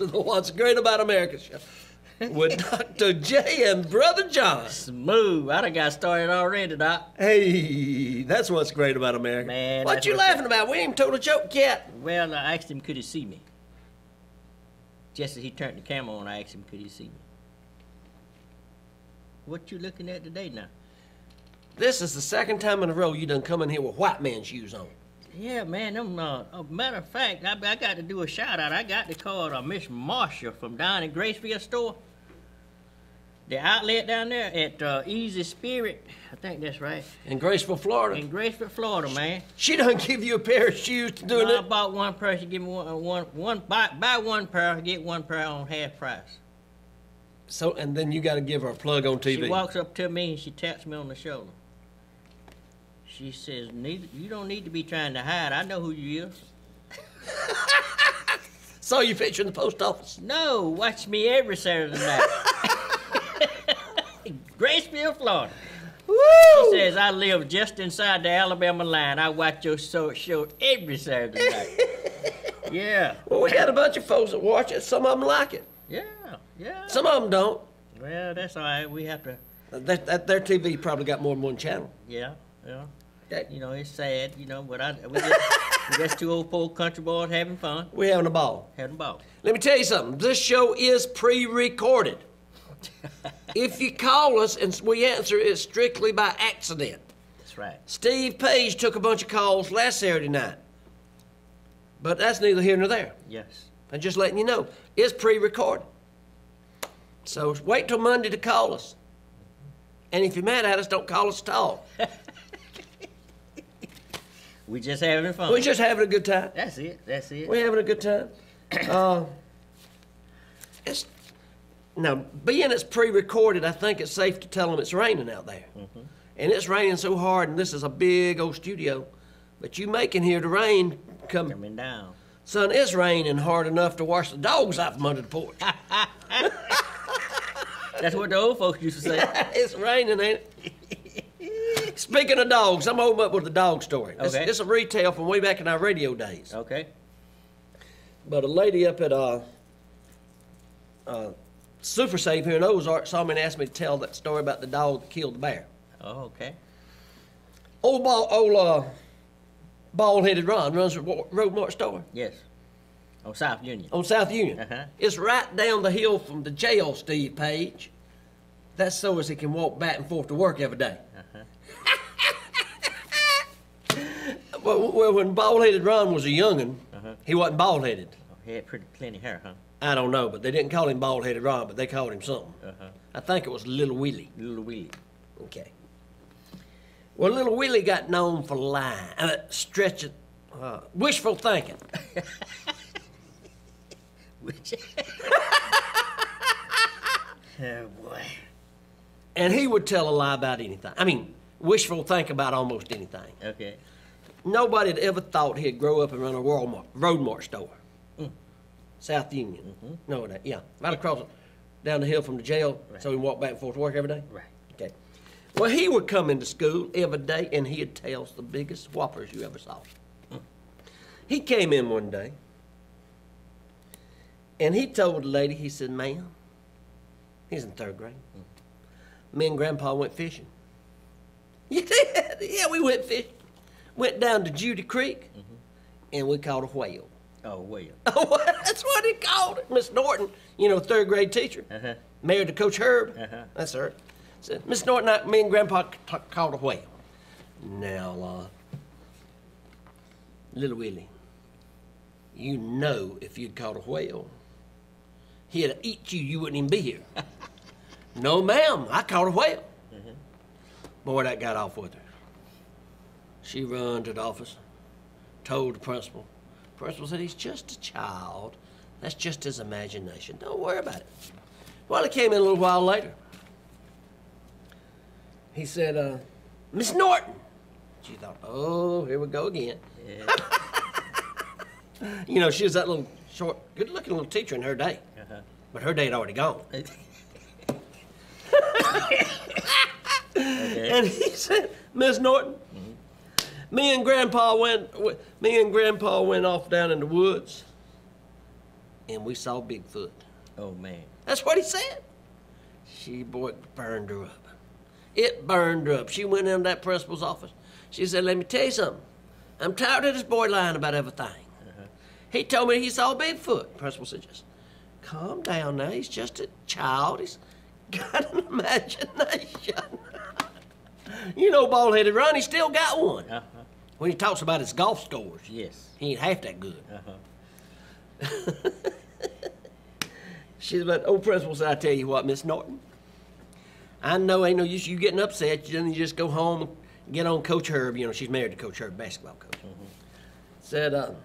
to the What's Great About America show with Dr. J and Brother John. Smooth. I done got started already, Doc. Hey, that's what's great about America. Man, what you laughing about? We ain't even told a joke yet. Well, I asked him could he see me. Just as he turned the camera on, I asked him could he see me. What you looking at today now? This is the second time in a row you done come in here with white man's shoes on. Yeah, man, matter of fact, I got to do a shout out. I got to call Miss Marshall from down in Graceville store. The outlet down there at Easy Spirit, I think that's right. In Graceville, Florida. In Graceville, Florida, man. She done give you a pair of shoes to do it. I bought one pair, she give me buy one pair, get one pair on half price. So, and then you got to give her a plug on TV. She walks up to me and she taps me on the shoulder. She says, you don't need to be trying to hide. I know who you is. Saw you picture in the post office. No, watch me every Saturday night. Graceville, Florida. Woo! She says, I live just inside the Alabama line. I watch your show every Saturday night. Yeah. Well, we got a bunch of folks that watch it. Some of them like it. Yeah, yeah. Some of them don't. Well, that's all right. We have to. Their TV probably got more than one channel. Yeah, yeah. Okay. You know, it's sad, you know, but we just two old poor country boys having fun. We're having a ball. Having a ball. Let me tell you something. This show is pre-recorded. If you call us and we answer, it's strictly by accident. That's right. Steve Page took a bunch of calls last Saturday night. But that's neither here nor there. Yes. I'm just letting you know. It's pre-recorded. So wait till Monday to call us. And if you're mad at us, don't call us at all. We just having fun. We're just having a good time. That's it. That's it. We're having a good time. Now, being it's pre-recorded, I think it's safe to tell them it's raining out there. Mm-hmm. And it's raining so hard, and this is a big old studio. But you making here the rain coming down. Son, it's raining hard enough to wash the dogs out from under the porch. That's what the old folks used to say. It's raining, ain't it? Speaking of dogs, I'm home up with a dog story. Okay. It's a retail from way back in our radio days. Okay. But a lady up at Super Save here in Ozark saw me and asked me to tell that story about the dog that killed the bear. Oh, okay. Old bald-headed Ron runs a Roadmark store. Yes. On South Union. On South Union. Uh-huh. It's right down the hill from the jail, Steve Page. That's so as he can walk back and forth to work every day. Uh-huh. Well, when bald-headed Ron was a young'un, he wasn't bald-headed. Oh, he had plenty hair, huh? I don't know, but they didn't call him bald-headed Ron, but they called him something. Uh-huh. I think it was Little Willie. Little Willie. Okay. Well, Little Willie got known for lying, stretching, wishful thinking. Oh, boy. And he would tell a lie about anything. I mean, wishful think about almost anything. Okay. Nobody had ever thought he'd grow up and run a Roadmark store. South Union. No, yeah. Right across, down the hill from the jail, right. So he walked back and forth to work every day? Right. Okay. Well, he would come into school every day, and he'd tell us the biggest whoppers you ever saw. He came in one day, and he told the lady, he said, ma'am, he's in third grade, me and Grandpa went fishing. You did? Yeah, we went fishing. Went down to Judy Creek, and we caught a whale. Oh, whale. Oh, that's what he called it. Miss Norton, you know, third grade teacher, married to Coach Herb. That's her. Said, Miss Norton, me and Grandpa caught a whale. Now, Little Willie, you know if you'd caught a whale, he'd eat you, you wouldn't even be here. No, ma'am, I caught a whale. Boy, that got off with her. She run to the office, told the principal. Principal said, he's just a child. That's just his imagination. Don't worry about it. Well, he came in a little while later. He said, Miss Norton. She thought, oh, here we go again. Yeah. You know, she was that little short, good-looking little teacher in her day. But her day had already gone. Okay. And he said, Miss Norton, me and Grandpa went off down in the woods, and we saw Bigfoot. Oh, man. That's what he said. Boy, it burned her up. It burned her up. She went into that principal's office. She said, let me tell you something. I'm tired of this boy lying about everything. He told me he saw Bigfoot. Principal said, just calm down now. He's just a child. He's got an imagination. You know, bald-headed Ronnie still got one. When he talks about his golf scores. Yes. He ain't half that good. She's about, old principal said, I tell you what, Miss Norton. I know ain't no use you getting upset. You just go home and get on Coach Herb. You know, she's married to Coach Herb, basketball coach. Said,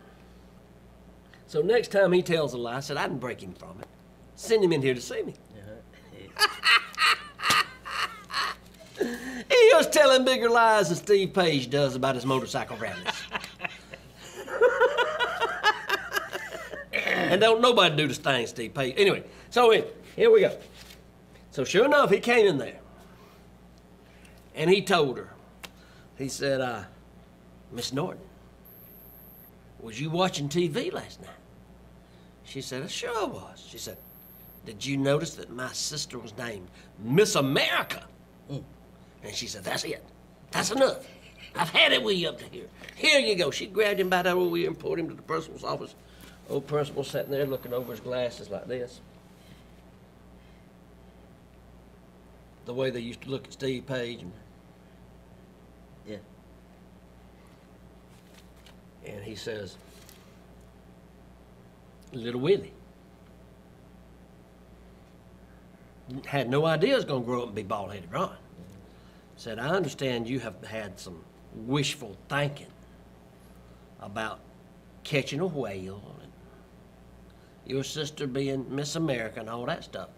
so next time he tells a lie, I said, I can break him from it. Send him in here to see me. He was telling bigger lies than Steve Page does about his motorcycle rallies. And don't nobody do the thing Steve Page. Anyway, so here we go. So sure enough, he came in there. And he told her, he said, Miss Norton, was you watching TV last night? She said, I sure was. She said, did you notice that my sister was named Miss America? And she said, that's it. That's enough. I've had it with you up to here. Here you go. She grabbed him by that old ear and pulled him to the principal's office. Old principal sitting there looking over his glasses like this. The way they used to look at Steve Page. And he says, Little Willie. Had no idea he was going to grow up and be bald-headed Ron. Said, I understand you have had some wishful thinking about catching a whale and your sister being Miss America and all that stuff.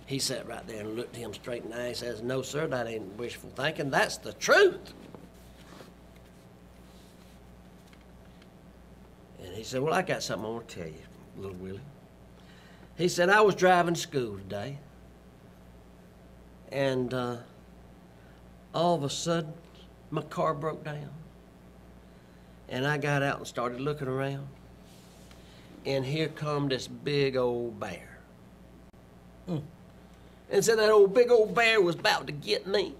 He sat right there and looked him straight in the eye and says, no, sir, that ain't wishful thinking. That's the truth. And he said, well, I got something I want to tell you, Little Willie. He said, I was driving to school today, and all of a sudden, my car broke down. And I got out and started looking around. And here come this big old bear. And said that old big old bear was about to get me.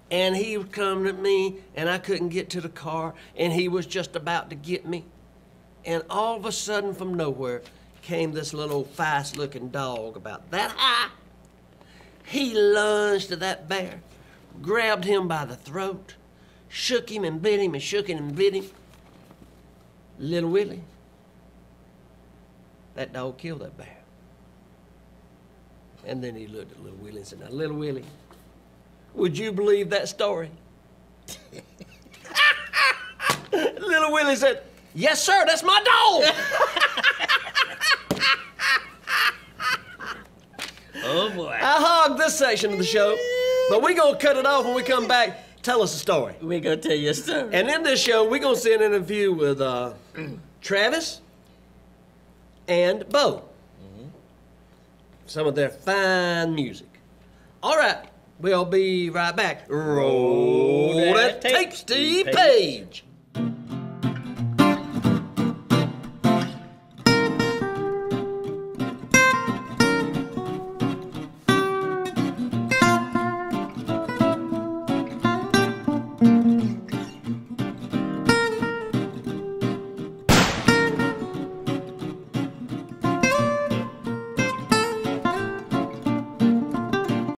And he was coming at me, and I couldn't get to the car, and he was just about to get me. And all of a sudden, from nowhere, came this little fast-looking dog about that high. He lunged to that bear, grabbed him by the throat, shook him and bit him and shook him and bit him. Little Willie, that dog killed that bear. And then he looked at Little Willie and said, now, Little Willie, would you believe that story? Little Willie said, yes, sir, that's my dog. Oh, boy. I hogged this section of the show, but we're going to cut it off when we come back. Tell us a story. We're going to tell you a story. And in this show, we're going to see an interview with Travis and Bo. Some of their fine music. All right, we'll be right back. Roll that tape, Steve Page.